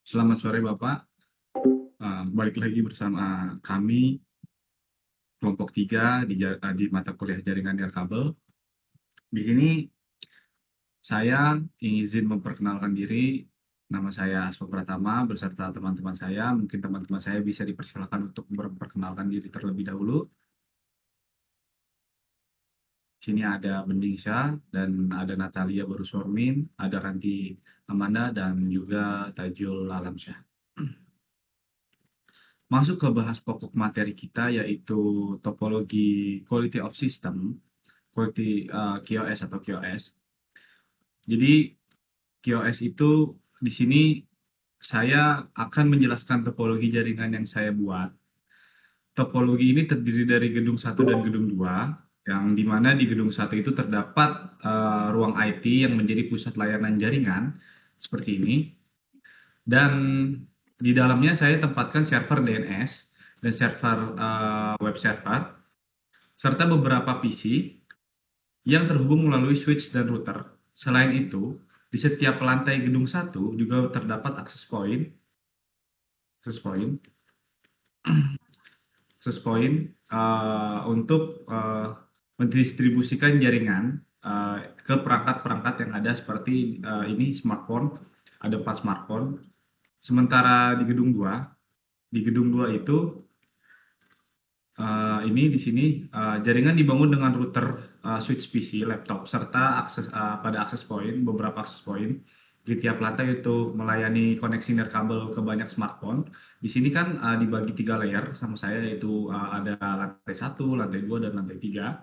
Selamat sore Bapak. Balik lagi bersama kami kelompok 3 di mata kuliah jaringan nirkabel. Di sini saya izin memperkenalkan diri. Nama saya Aswa Pratama beserta teman-teman saya. Mungkin teman-teman saya bisa dipersilakan untuk memperkenalkan diri terlebih dahulu. Di sini ada Bening Syah dan ada Natalia Barusormin, ada Ranti Amanda dan juga Tajul Alamsyah. Masuk ke bahas pokok materi kita yaitu topologi quality of system, quality QoS atau QoS. Jadi QoS itu di sini saya akan menjelaskan topologi jaringan yang saya buat. Topologi ini terdiri dari gedung satu dan gedung 2, yang dimana di gedung satu itu terdapat ruang IT yang menjadi pusat layanan jaringan seperti ini. Dan di dalamnya saya tempatkan server DNS dan server web server serta beberapa PC yang terhubung melalui switch dan router. Selain itu, di setiap lantai gedung satu juga terdapat akses point, akses point untuk mendistribusikan jaringan ke perangkat-perangkat yang ada seperti ini smartphone, ada 4 smartphone. Sementara di gedung 2 itu ini di sini jaringan dibangun dengan router switch PC, laptop, serta pada akses point, beberapa akses point di tiap lantai itu melayani koneksi nirkabel ke banyak smartphone. Di sini kan dibagi 3 layer sama saya yaitu ada lantai 1, lantai 2, dan lantai 3.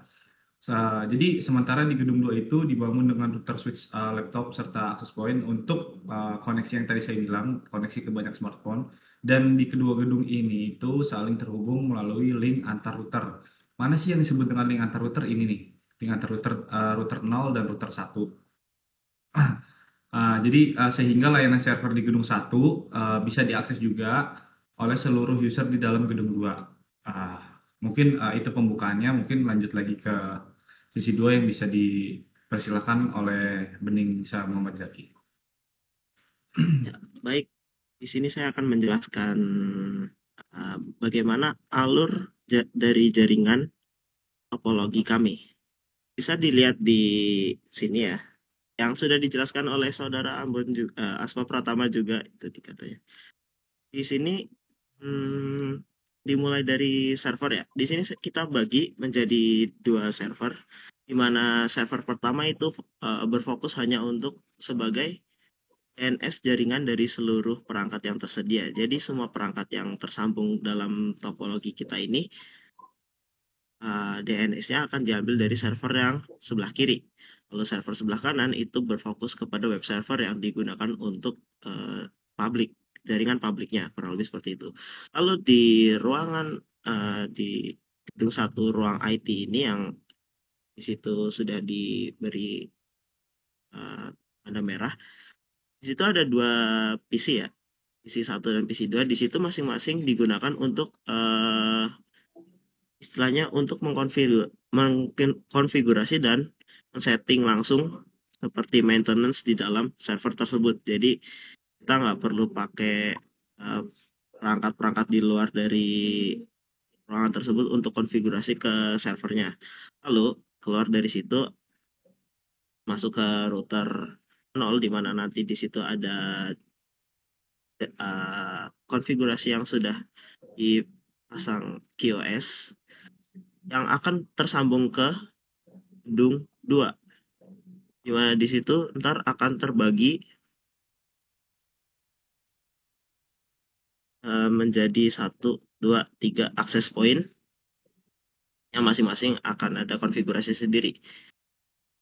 Jadi sementara di gedung 2 itu dibangun dengan router switch laptop serta access point untuk koneksi yang tadi saya bilang, koneksi ke banyak smartphone. Dan di kedua gedung ini itu saling terhubung melalui link antar router. Mana sih yang disebut dengan link antar router ini nih? Link antar router router 0 dan router 1. Jadi sehingga layanan server di gedung 1 bisa diakses juga oleh seluruh user di dalam gedung 2. Mungkin itu pembukaannya, mungkin lanjut lagi ke sisi 2 yang bisa dipersilakan oleh Bening Syah Muhammad Zaki. Ya, baik. Di sini saya akan menjelaskan bagaimana alur dari jaringan topologi kami. Bisa dilihat di sini ya, yang sudah dijelaskan oleh saudara Ambon juga, Asma Pratama juga itu dikatanya. Di sini hmm, dimulai dari server ya. Di sini kita bagi menjadi 2 server, di mana server pertama itu berfokus hanya untuk sebagai DNS jaringan dari seluruh perangkat yang tersedia. Jadi semua perangkat yang tersambung dalam topologi kita ini, DNS-nya akan diambil dari server yang sebelah kiri. Lalu server sebelah kanan itu berfokus kepada web server yang digunakan untuk publik, jaringan publiknya, kurang lebih seperti itu. Lalu di ruangan di gedung 1 ruang IT ini yang di situ sudah diberi tanda merah. Di situ ada 2 PC ya. PC 1 dan PC 2 di situ masing-masing digunakan untuk istilahnya untuk mengkonfigurasi dan men-setting langsung seperti maintenance di dalam server tersebut. Jadi kita nggak perlu pakai perangkat-perangkat di luar dari ruangan tersebut untuk konfigurasi ke servernya. Lalu keluar dari situ masuk ke router 0 di mana nanti di situ ada konfigurasi yang sudah dipasang QoS yang akan tersambung ke gedung 2, di mana di situ ntar akan terbagi menjadi 1, 2, 3 akses point yang masing-masing akan ada konfigurasi sendiri.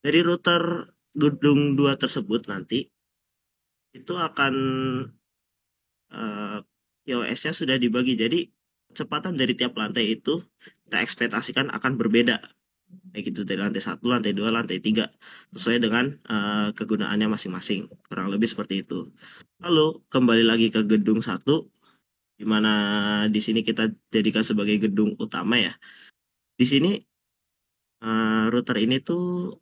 Dari router gedung 2 tersebut nanti itu akan QoS-nya sudah dibagi, jadi kecepatan dari tiap lantai itu kita ekspektasikan akan berbeda, baik itu dari lantai 1, lantai 2, lantai 3, sesuai dengan kegunaannya masing-masing, kurang lebih seperti itu. Lalu kembali lagi ke gedung 1, di mana di sini kita jadikan sebagai gedung utama ya. Di sini router ini tuh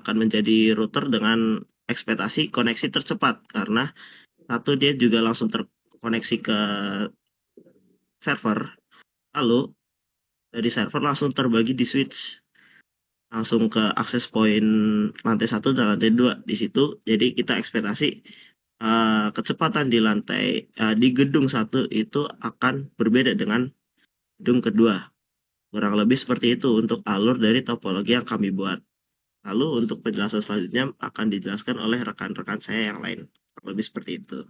akan menjadi router dengan ekspektasi koneksi tercepat, karena Satu, dia juga langsung terkoneksi ke server. Lalu dari server langsung terbagi di switch langsung ke akses point lantai satu dan lantai dua di situ. Jadi kita ekspektasi kecepatan di lantai di gedung satu itu akan berbeda dengan gedung kedua. Kurang lebih seperti itu untuk alur dari topologi yang kami buat. Lalu untuk penjelasan selanjutnya akan dijelaskan oleh rekan-rekan saya yang lain. Kurang lebih seperti itu.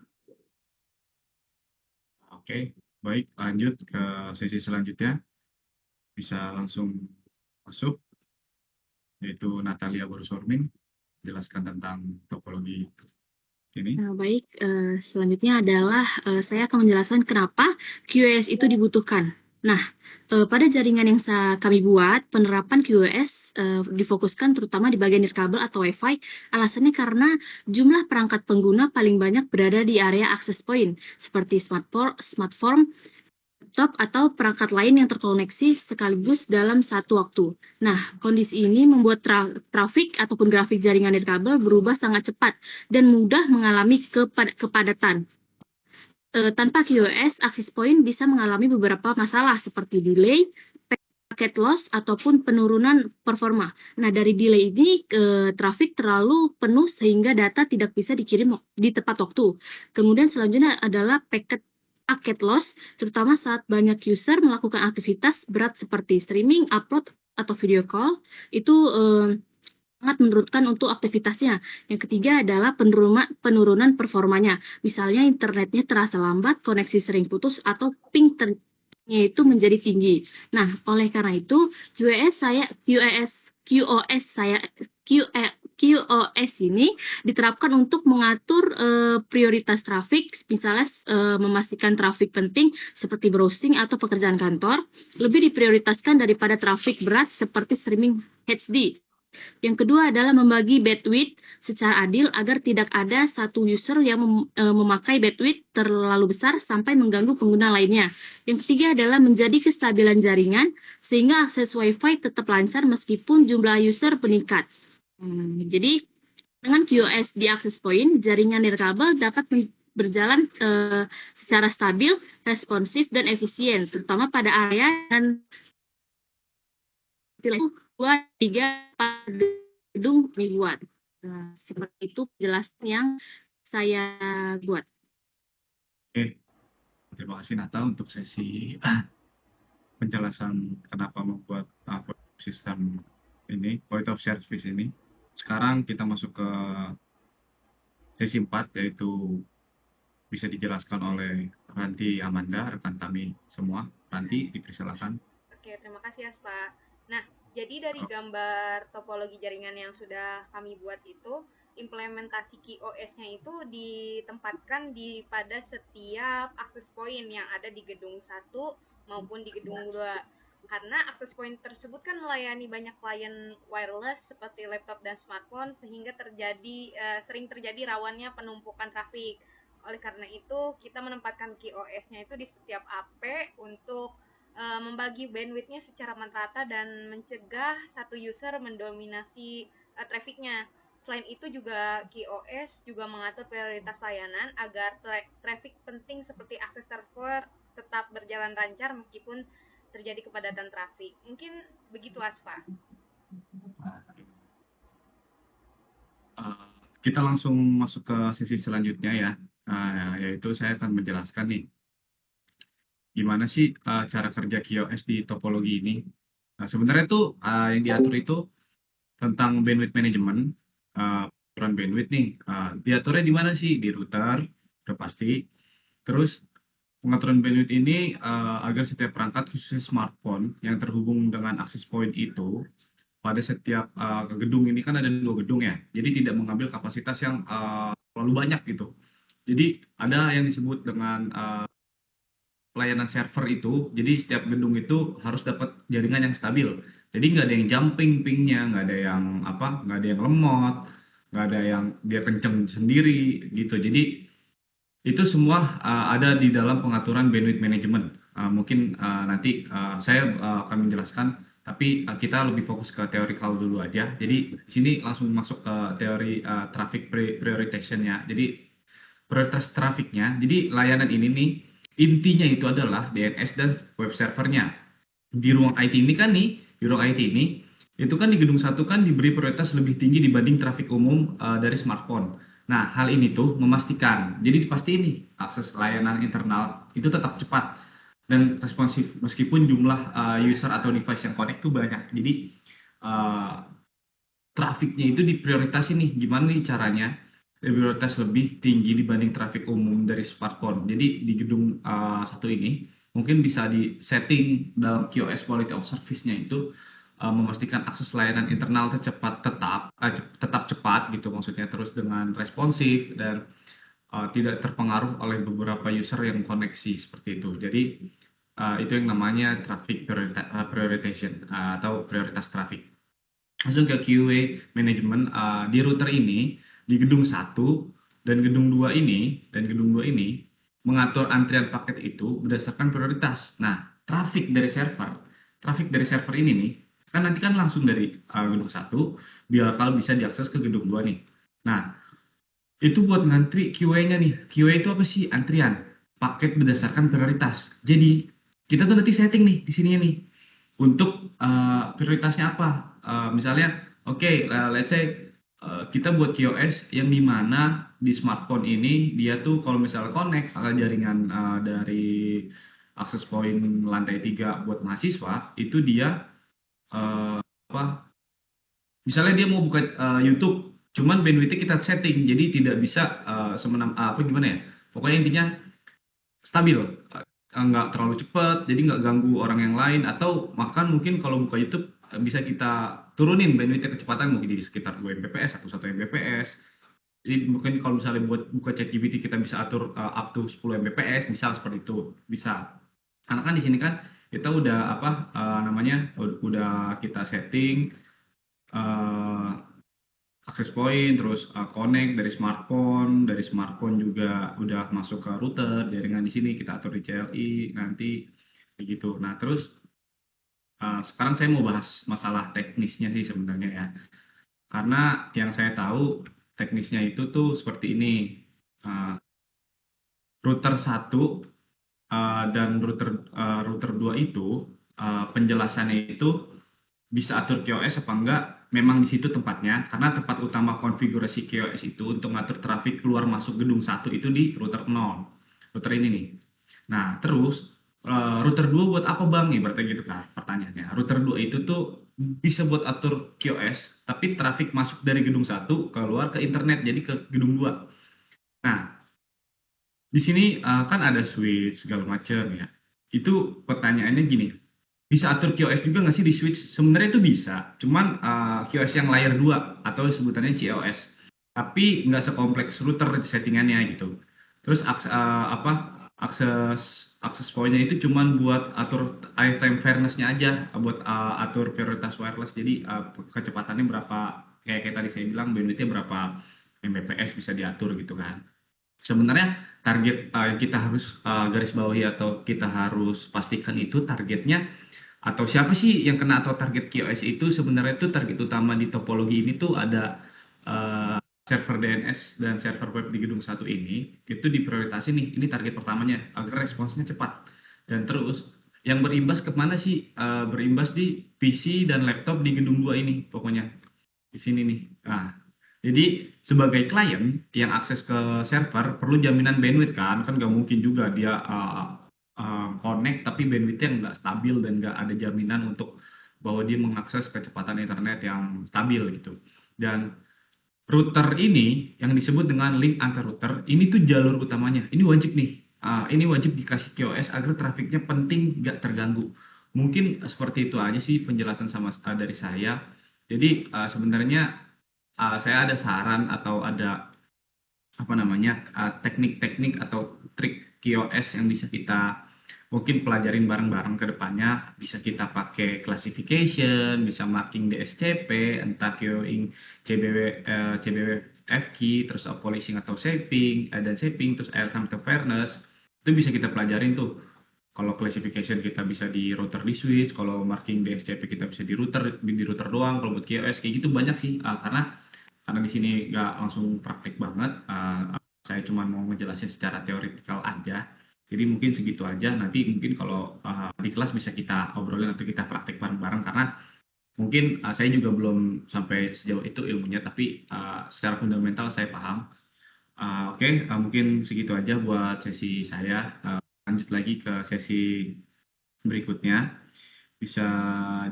Oke, baik, lanjut ke sesi selanjutnya. Bisa langsung masuk, yaitu Natalia Borusormin, jelaskan tentang topologi ini. Nah, baik, selanjutnya adalah saya akan menjelaskan kenapa QoS itu dibutuhkan. Nah, pada jaringan yang kami buat, penerapan QoS difokuskan terutama di bagian nirkabel atau Wi-Fi. Alasannya karena jumlah perangkat pengguna paling banyak berada di area access point, seperti smartphone, laptop, atau perangkat lain yang terkoneksi sekaligus dalam satu waktu. Nah, kondisi ini membuat trafik ataupun grafik jaringan nirkabel berubah sangat cepat dan mudah mengalami kepadatan. Tanpa QoS, access point bisa mengalami beberapa masalah seperti delay, packet loss, ataupun penurunan performa. Nah, dari delay ini, trafik terlalu penuh sehingga data tidak bisa dikirim di tepat waktu. Kemudian selanjutnya adalah packet loss, terutama saat banyak user melakukan aktivitas berat seperti streaming, upload, atau video call. Itu sangat menurunkan untuk aktivitasnya. Yang ketiga adalah penurunan performanya. Misalnya internetnya terasa lambat, koneksi sering putus, atau ping itu menjadi tinggi. Nah, oleh karena itu, QoS ini diterapkan untuk mengatur prioritas trafik, misalnya memastikan trafik penting seperti browsing atau pekerjaan kantor lebih diprioritaskan daripada trafik berat seperti streaming HD. Yang kedua adalah membagi bandwidth secara adil agar tidak ada satu user yang memakai bandwidth terlalu besar sampai mengganggu pengguna lainnya. Yang ketiga adalah menjadi kestabilan jaringan sehingga akses Wi-Fi tetap lancar meskipun jumlah user meningkat. Jadi dengan QoS di access point, jaringan nirkabel dapat berjalan secara stabil, responsif, dan efisien, terutama pada area dan 2, 3, 4 gedung mingguan. Nah, seperti itu penjelasan yang saya buat. Oke, terima kasih Nata untuk sesi penjelasan kenapa membuat sistem ini, point of service ini. Sekarang kita masuk ke sesi 4, yaitu bisa dijelaskan oleh Ranti Amanda, rekan kami semua. Ranti, dipersilakan. Oke, terima kasih Aspa. Nah, jadi dari gambar topologi jaringan yang sudah kami buat itu, implementasi QoS-nya itu ditempatkan pada setiap access point yang ada di gedung 1 maupun di gedung 2. Karena access point tersebut kan melayani banyak klien wireless seperti laptop dan smartphone, sehingga sering terjadi rawannya penumpukan trafik. Oleh karena itu, kita menempatkan QoS-nya itu di setiap AP untuk membagi bandwidth-nya secara merata dan mencegah satu user mendominasi traffic-nya. Selain itu juga QoS juga mengatur prioritas layanan agar traffic penting seperti akses server tetap berjalan lancar meskipun terjadi kepadatan trafik. Mungkin begitu Asfa. Kita langsung masuk ke sesi selanjutnya ya, yaitu saya akan menjelaskan nih gimana sih cara kerja QoS di topologi ini. Nah, sebenarnya tuh yang diatur itu tentang bandwidth management, aturan bandwidth nih. Diaturnya di mana sih? Di router, udah pasti. Terus pengaturan bandwidth ini agar setiap perangkat khususnya smartphone yang terhubung dengan access point itu pada setiap gedung ini kan ada 2 gedung ya, jadi tidak mengambil kapasitas yang terlalu banyak gitu. Jadi ada yang disebut dengan pelayanan server itu, jadi setiap gedung itu harus dapat jaringan yang stabil. Jadi nggak ada yang jumping pingnya, nggak ada yang nggak ada yang lemot, nggak ada yang dia kenceng sendiri gitu. Jadi itu semua ada di dalam pengaturan bandwidth management. Mungkin nanti saya akan menjelaskan, tapi kita lebih fokus ke theoretical dulu aja. Jadi di sini langsung masuk ke teori traffic prioritization ya. Jadi prioritas trafiknya. Jadi layanan ini nih intinya itu adalah DNS dan web servernya. Di ruang IT ini kan nih, di ruang IT ini itu kan di gedung satu kan diberi prioritas lebih tinggi dibanding trafik umum dari smartphone. Nah, hal ini tuh memastikan, jadi pasti ini akses layanan internal itu tetap cepat dan responsif meskipun jumlah user atau device yang connect itu banyak. Jadi uh, trafiknya itu diprioritasin nih. Gimana nih caranya? Prioritas lebih tinggi dibanding trafik umum dari smartphone. Jadi di gedung satu ini mungkin bisa di setting dalam QoS Quality of Service-nya itu memastikan akses layanan internal tetap cepat gitu maksudnya, terus dengan responsif dan tidak terpengaruh oleh beberapa user yang koneksi seperti itu. Jadi itu yang namanya traffic prioritization atau prioritas traffic. Langsung ke QA manajemen di router ini di gedung satu dan gedung 2 ini mengatur antrian paket itu berdasarkan prioritas. Nah, traffic dari server ini nih kan nanti kan langsung dari gedung satu biar kalau bisa diakses ke gedung 2 nih. Nah, itu buat ngantri QA-nya nih. QA itu apa sih? Antrian paket berdasarkan prioritas. Jadi kita tuh nanti setting nih di sini nih untuk prioritasnya apa. Misalnya, oke, let's say kita buat QoS yang dimana di smartphone ini dia tuh kalau misalnya connect ke jaringan dari akses point lantai 3 buat mahasiswa itu dia apa? Misalnya dia mau buka YouTube, cuman bandwidth kita setting jadi tidak bisa apa gimana ya? Pokoknya intinya stabil, nggak terlalu cepat, jadi nggak ganggu orang yang lain. Atau bahkan mungkin kalau buka YouTube bisa kita turunin bandwidth kecepatan mungkin di sekitar 2 Mbps atau 1 Mbps. Jadi mungkin kalau misalnya buat buka ChatGPT kita bisa atur up to 10 Mbps, misal seperti itu bisa. Karena kan di sini kan kita udah apa namanya udah kita setting eh, akses point, terus connect dari smartphone juga udah masuk ke router, jaringan di sini kita atur di CLI nanti begitu. Nah, terus sekarang saya mau bahas masalah teknisnya sih sebenarnya ya. Karena yang saya tahu teknisnya itu tuh seperti ini. Uh, router satu dan router 2 itu penjelasannya itu bisa atur QoS apa enggak, memang di situ tempatnya, karena tempat utama konfigurasi QoS itu untuk ngatur trafik keluar masuk gedung satu itu di router 0. Router ini nih. Nah, terus router 2 buat apa Bang? Ibaratnya gitu kan pertanyaannya. Router 2 itu tuh bisa buat atur QoS, tapi trafik masuk dari gedung satu keluar ke internet, jadi ke gedung 2. Nah, di sini kan ada switch segala macam ya. Itu pertanyaannya gini, bisa atur QoS juga nggak sih di switch? Sebenarnya itu bisa, cuman QoS yang layer 2 atau sebutannya COS. Tapi nggak sekompleks router settingannya gitu. Terus akses pointnya itu cuman buat atur airtime fairness-nya aja, buat atur prioritas wireless. Jadi kecepatannya berapa, kayak tadi saya bilang bandwidth-nya berapa Mbps bisa diatur gitu kan. Sebenarnya target yang kita harus garis bawahi atau kita harus pastikan itu targetnya atau siapa sih yang kena atau target QoS itu. Sebenarnya itu target utama di topologi ini tuh ada server DNS dan server web di gedung satu ini itu diprioritasin nih, ini target pertamanya agar responsnya cepat. Dan terus yang berimbas kemana sih? Berimbas di PC dan laptop di gedung 2 ini pokoknya di sini nih. Nah, jadi sebagai klien yang akses ke server perlu jaminan bandwidth kan nggak mungkin juga dia connect tapi bandwidthnya nggak stabil dan nggak ada jaminan untuk bahwa dia mengakses kecepatan internet yang stabil gitu. Dan router ini yang disebut dengan link antar router ini tuh jalur utamanya. Ini wajib nih. Ini wajib dikasih QoS agar trafiknya penting nggak terganggu. Mungkin seperti itu aja sih penjelasan dari saya. Jadi sebenarnya saya ada saran atau ada apa namanya teknik-teknik atau trik QoS yang bisa kita mungkin pelajarin bareng-bareng ke depannya. Bisa kita pakai classification, bisa marking DSCP, entah queuing CBW FKey, terus polishing atau shaping, dan shaping, terus airtime to fairness. Itu bisa kita pelajarin tuh. Kalau classification kita bisa di router di switch, kalau marking DSCP kita bisa di router doang. Kalau buat QoS kayak gitu banyak sih, karena di sini nggak langsung praktek banget. saya cuma mau ngejelasin secara teoritikal aja. Jadi mungkin segitu aja. Nanti mungkin kalau di kelas bisa kita obrolin atau kita praktek bareng-bareng karena mungkin saya juga belum sampai sejauh itu ilmunya, tapi secara fundamental saya paham. Oke, mungkin segitu aja buat sesi saya. Lanjut lagi ke sesi berikutnya. Bisa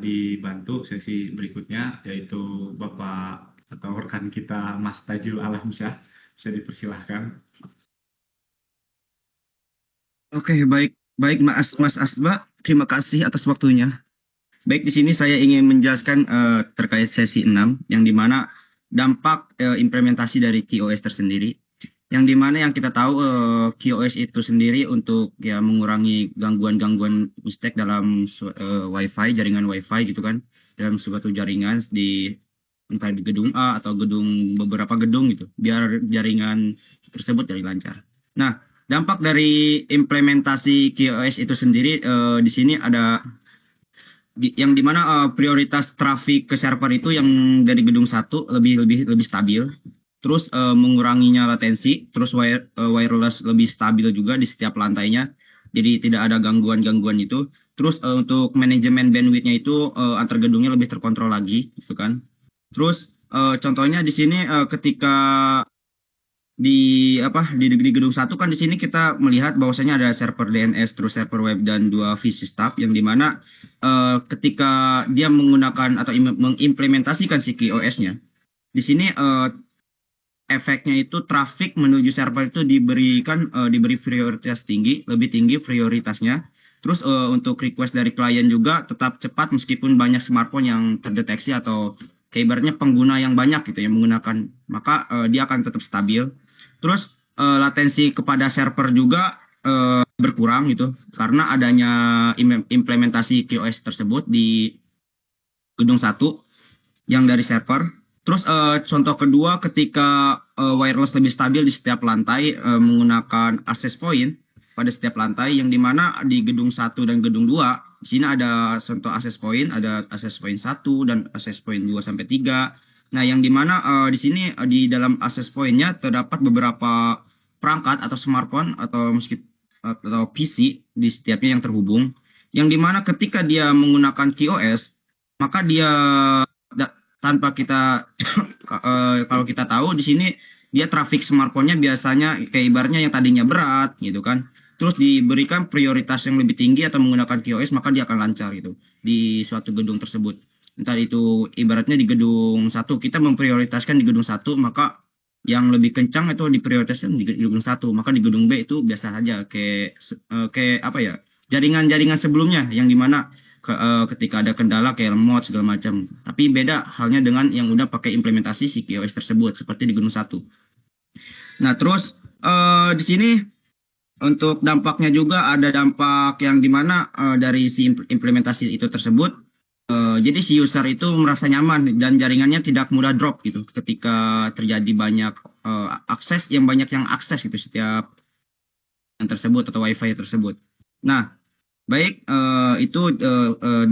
dibantu sesi berikutnya, yaitu Bapak atau rekan kita Mas Tajul Alamsyah. Bisa dipersilahkan. Oke, baik, baik Mas Asba, terima kasih atas waktunya. Baik, di sini saya ingin menjelaskan terkait sesi 6, yang dimana dampak implementasi dari QoS tersendiri. Yang dimana yang kita tahu QoS itu sendiri untuk ya mengurangi gangguan-gangguan mistake dalam WiFi, jaringan WiFi gitu kan, dalam suatu jaringan di entah di gedung A atau beberapa gedung gitu, biar jaringan tersebut jadi lancar. Nah, dampak dari implementasi QoS itu sendiri di sini ada yang dimana prioritas traffic ke server itu yang dari gedung satu lebih stabil, terus menguranginya latensi, terus wireless lebih stabil juga di setiap lantainya, jadi tidak ada gangguan-gangguan itu. Terus untuk manajemen bandwidth-nya itu antar gedungnya lebih terkontrol lagi, gitu kan. Terus contohnya di sini ketika di gedung satu kan di sini kita melihat bahwasanya ada server DNS, terus server web dan 2 VC staff, yang dimana ketika dia menggunakan atau mengimplementasikan si QoS-nya, di sini efeknya itu traffic menuju server itu diberi prioritas tinggi, lebih tinggi prioritasnya. Terus untuk request dari klien juga tetap cepat meskipun banyak smartphone yang terdeteksi atau ibaratnya pengguna yang banyak gitu yang menggunakan, maka dia akan tetap stabil. Terus latensi kepada server juga berkurang gitu karena adanya implementasi QoS tersebut di gedung satu yang dari server. Terus contoh kedua, ketika wireless lebih stabil di setiap lantai menggunakan access point pada setiap lantai, yang dimana di gedung 1 dan gedung 2 di sini ada contoh access point, ada access point 1 dan access point 2 sampai 3. Nah, yang dimana di sini di dalam access point-nya terdapat beberapa perangkat atau smartphone atau PC di setiapnya yang terhubung, yang dimana ketika dia menggunakan QoS, maka dia tanpa kita kalau kita tahu di sini dia traffic smartphone-nya biasanya kayak ibaratnya yang tadinya berat gitu kan, terus diberikan prioritas yang lebih tinggi atau menggunakan QoS, maka dia akan lancar gitu di suatu gedung tersebut. Entah itu ibaratnya di gedung satu kita memprioritaskan di gedung satu, maka yang lebih kencang itu diprioritaskan di gedung satu, maka di gedung B itu biasa saja kayak apa ya, jaringan-jaringan sebelumnya yang dimana ketika ada kendala kayak lemot segala macam. Tapi beda halnya dengan yang udah pakai implementasi si QoS tersebut seperti di gedung satu. Nah, terus di sini untuk dampaknya juga ada dampak yang dimana dari si implementasi itu tersebut, jadi si user itu merasa nyaman dan jaringannya tidak mudah drop gitu ketika terjadi banyak akses yang akses gitu setiap yang tersebut atau WiFi tersebut. Nah, baik, itu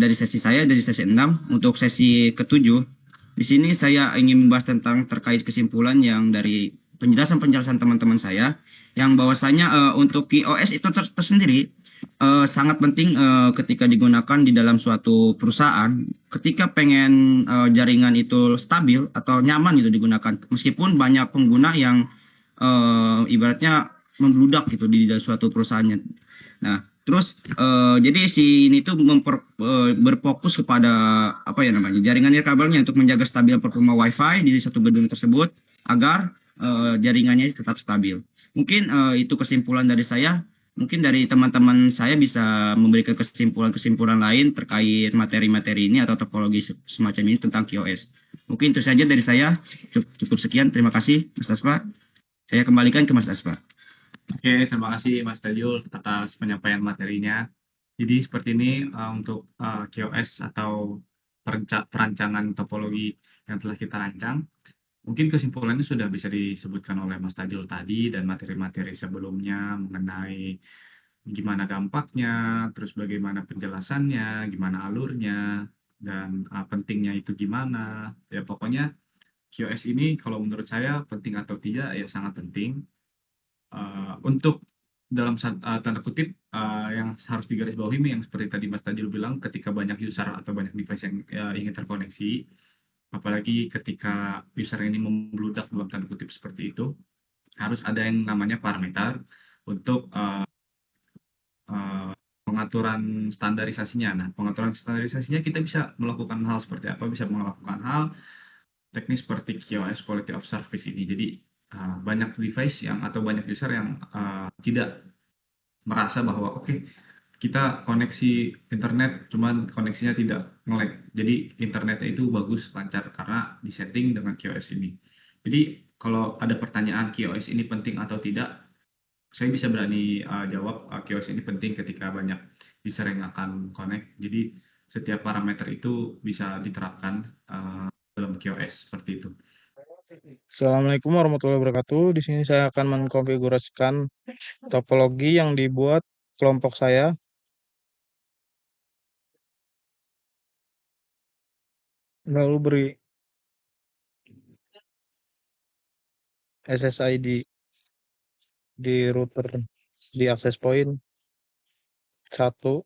dari sesi saya, dari sesi 6. Untuk sesi ke-7, di sini saya ingin membahas tentang terkait kesimpulan yang dari penjelasan-penjelasan teman-teman saya, yang bahwasanya untuk QoS itu tersendiri sangat penting ketika digunakan di dalam suatu perusahaan. Ketika pengen jaringan itu stabil atau nyaman itu digunakan, meskipun banyak pengguna yang ibaratnya membludak gitu di dalam suatu perusahaannya. Nah, terus jadi si ini tuh berfokus kepada apa ya namanya, jaringan nirkabelnya untuk menjaga stabil performa WiFi di satu gedung tersebut agar jaringannya tetap stabil. Mungkin itu kesimpulan dari saya. Mungkin dari teman-teman saya bisa memberikan kesimpulan-kesimpulan lain terkait materi-materi ini atau topologi semacam ini tentang QoS. Mungkin itu saja dari saya. Cukup sekian. Terima kasih, Mas Aspa. Saya kembalikan ke Mas Aspa. Oke, terima kasih Mas Tajul atas penyampaian materinya. Jadi seperti ini untuk QoS atau perancangan topologi yang telah kita rancang. Mungkin kesimpulannya sudah bisa disebutkan oleh Mas Tajul tadi dan materi-materi sebelumnya mengenai gimana dampaknya, terus bagaimana penjelasannya, gimana alurnya, dan pentingnya itu gimana. Ya pokoknya QoS ini kalau menurut saya penting atau tidak ya sangat penting. untuk dalam tanda kutip yang harus digarisbawahi yang seperti tadi Mas Tajul bilang, ketika banyak user atau banyak device yang ingin terkoneksi, apalagi ketika user ini membludak dalam tanda kutip seperti itu, harus ada yang namanya parameter untuk pengaturan standarisasinya. Nah, pengaturan standarisasinya kita bisa melakukan hal seperti apa? Bisa melakukan hal teknis seperti QoS Quality of Service ini. Jadi banyak device atau banyak user yang tidak merasa bahwa oke, kita koneksi internet cuman koneksinya tidak nge-lag. Jadi internetnya itu bagus, lancar karena disetting dengan QoS ini. Jadi kalau ada pertanyaan QoS ini penting atau tidak, saya bisa berani jawab QoS ini penting ketika banyak user yang akan connect. Jadi setiap parameter itu bisa diterapkan dalam QoS seperti itu. Assalamualaikum warahmatullahi wabarakatuh. Di sini saya akan mengkonfigurasikan topologi yang dibuat kelompok saya. Lalu beri SSID di router di access point 1.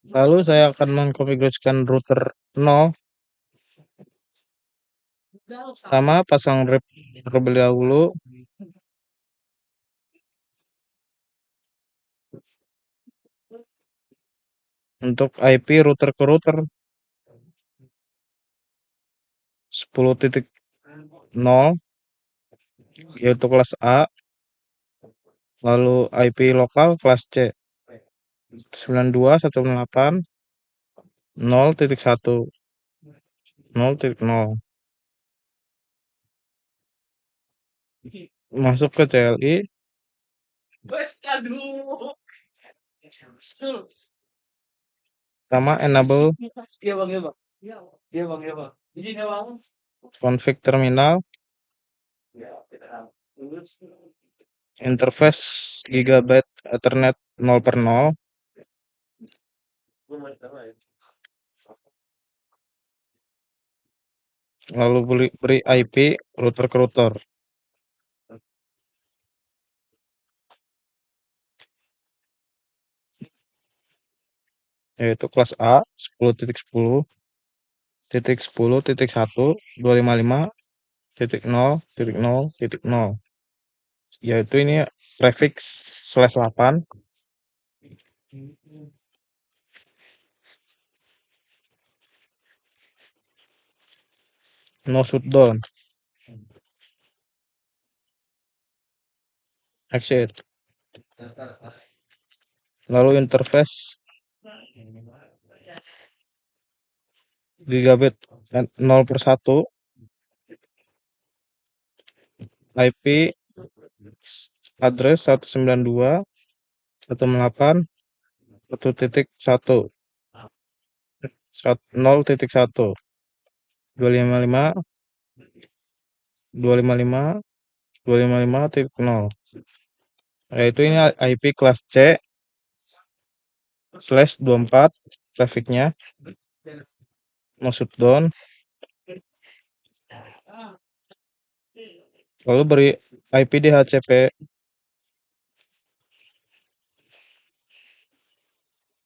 Lalu saya akan mengkonfigurasikan router 0. Pertama, pasang rep terlebih dahulu. Untuk IP router ke router 10.0 yaitu kelas A. Lalu IP lokal kelas C 92.168.0.1 masuk ke CLI. Pertama, enable config terminal, interface Gigabit Ethernet 0/0. Lalu beri IP router ke router. Yaitu kelas A 10.10.1.255.0.0.0, yaitu ini prefix /8. No shutdown. Exit. Lalu interface Gigabit 0/1, IP address 192.168.1.1 0.1. 255, 255, 255.0. Yaitu ini IP kelas C/24 trafiknya masuk down, lalu beri IP DHCP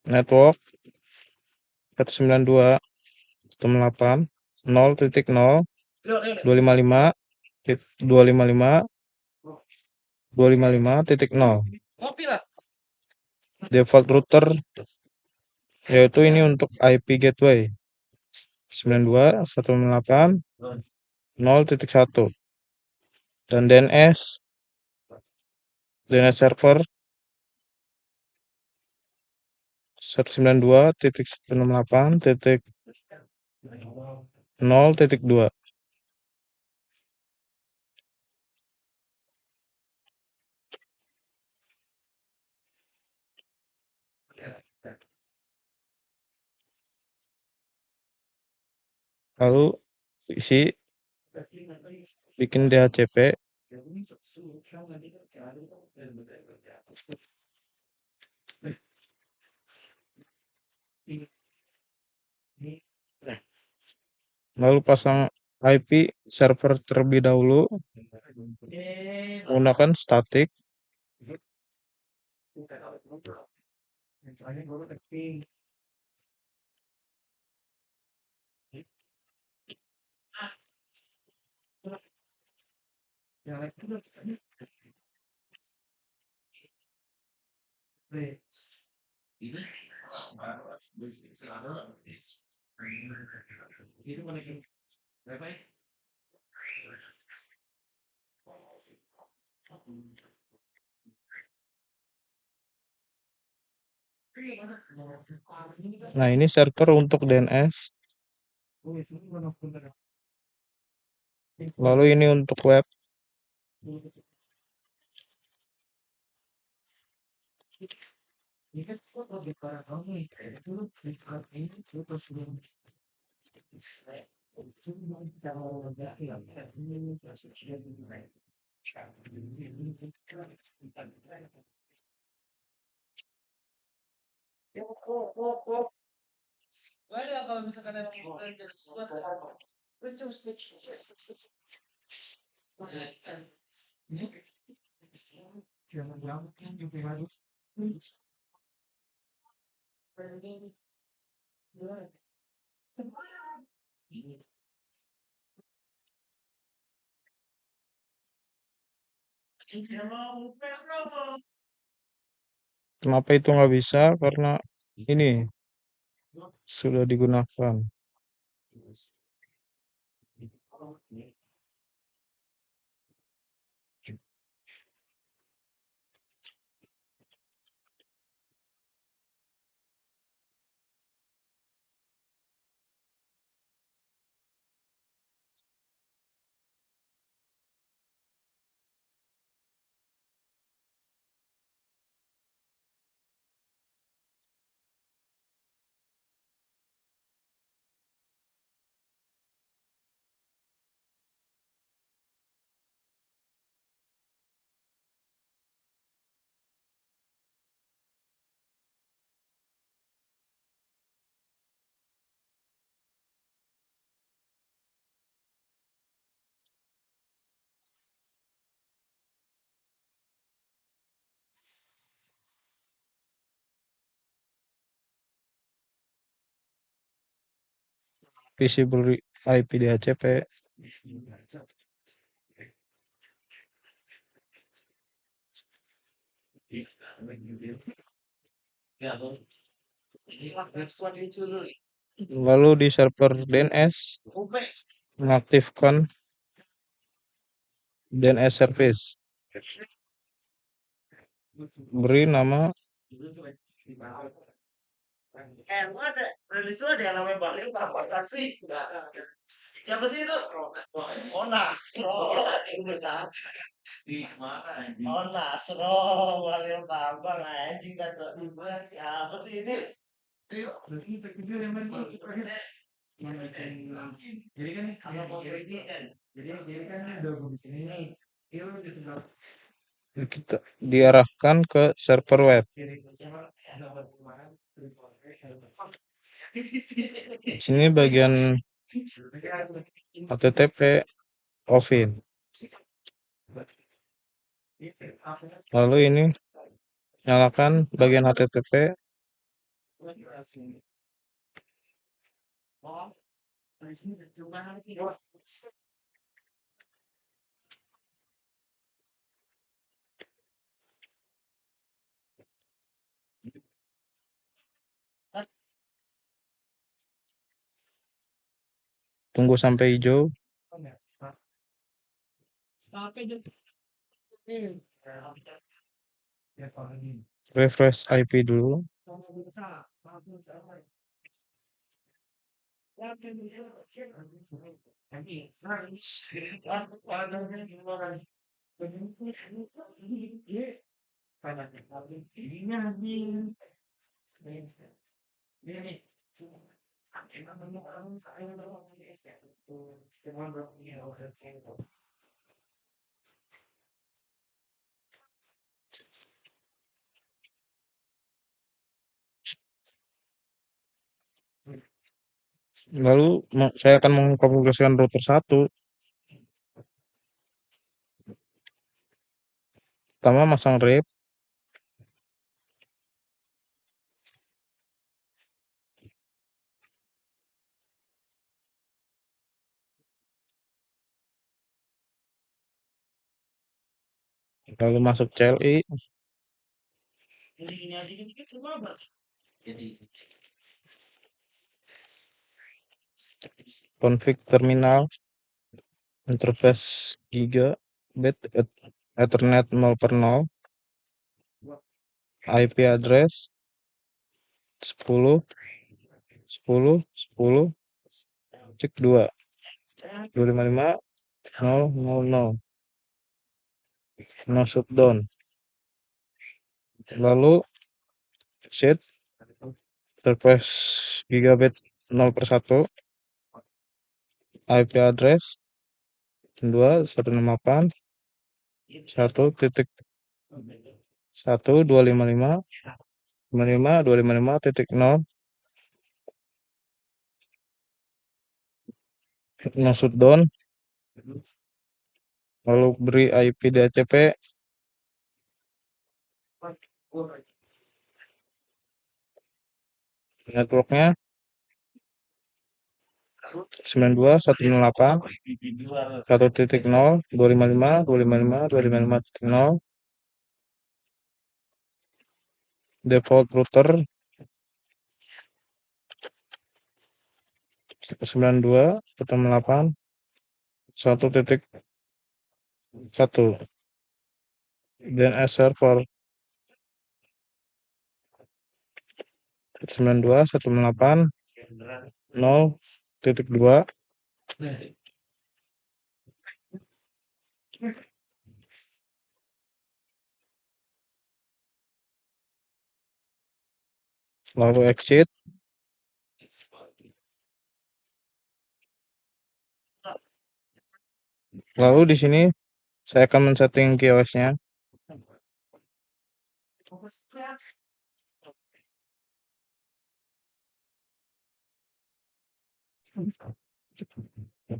network 192.168 0.0 255 255 255.0. Default router yaitu ini untuk IP gateway 92.168.0.1 dan DNS server 192.168.0.2. Lalu isi bikin DHCP lalu pasang IP server terlebih dahulu menggunakan static. Nah, ini server untuk DNS. Lalu ini untuk web. Kenapa itu nggak bisa? Karena ini sudah digunakan. Visible IP DHCP. Lalu di server DNS mengaktifkan DNS service. Beri nama Siapa sih itu? Nasro. Nasro, Walil Tabang anjing kata siapa sih ini? Kita diarahkan ke server web. Di sini bagian HTTP offin. Lalu ini nyalakan bagian HTTP. Tunggu sampai hijau. Refresh IP dulu. Lalu saya akan mengkonfigurasikan router 1. Pertama masang RIP. Lalu masuk CLI. Config terminal. Interface gigabit Ethernet 0/0. IP address 10 10 10 cek 2 255 000. No shutdown. Lalu set interface gigabit 0/1. IP address 2.168 1.255.255.0. No shutdown. Lalu beri IP DHCP. Networknya 92.168 1.0 255 255 255.0. Default router 92.168 1.1. DNS server 92.168 0.2. Lalu exit. Lalu di sini saya akan men-setting QoS-nya.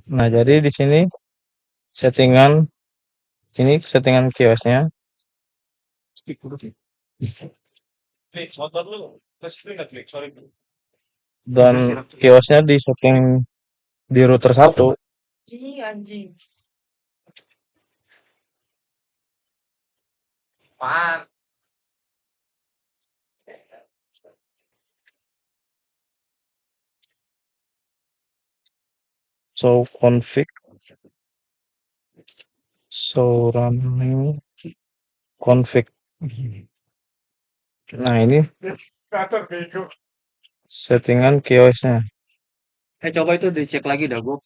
Nah, jadi di sini settingan QoS-nya. Dan QoS-nya di setting di router 1. So config running config. Nah, ini settingan QoS-nya. Coba itu dicek lagi dah, Bob.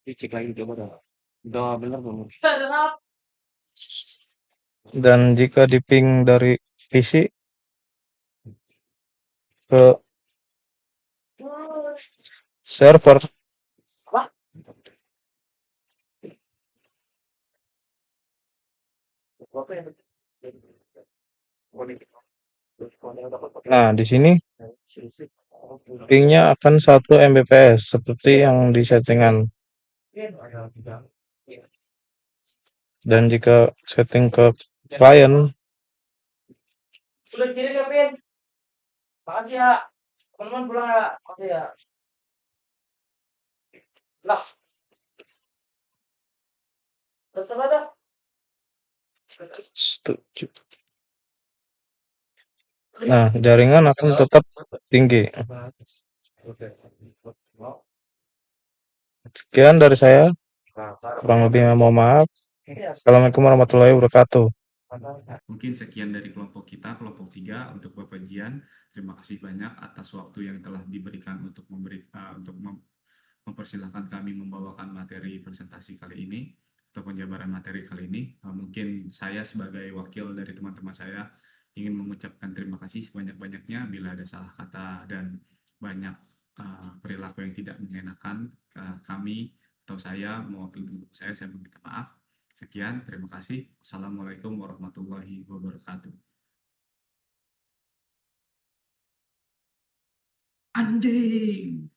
Dicek lagi coba dah. Udah benar belum? Dan jika di ping dari PC ke server. Nah, di sini pingnya akan 1 Mbps seperti yang di settingan. Dan jika setting ke klien, setuju. Nah, jaringan akan tetap tinggi. Sekian dari saya. Kurang lebihnya mohon maaf. Assalamualaikum warahmatullahi wabarakatuh. Mungkin sekian dari kelompok kita, kelompok 3 untuk Bapak Jian. Terima kasih banyak atas waktu yang telah diberikan untuk mempersilahkan kami membawakan materi presentasi kali ini atau penjabaran materi kali ini. Mungkin saya sebagai wakil dari teman-teman saya ingin mengucapkan terima kasih sebanyak-banyaknya bila ada salah kata dan banyak perilaku yang tidak mengenakan kami atau saya mewakili saya meminta maaf. Sekian, terima kasih. Assalamualaikum warahmatullahi wabarakatuh. Anjing.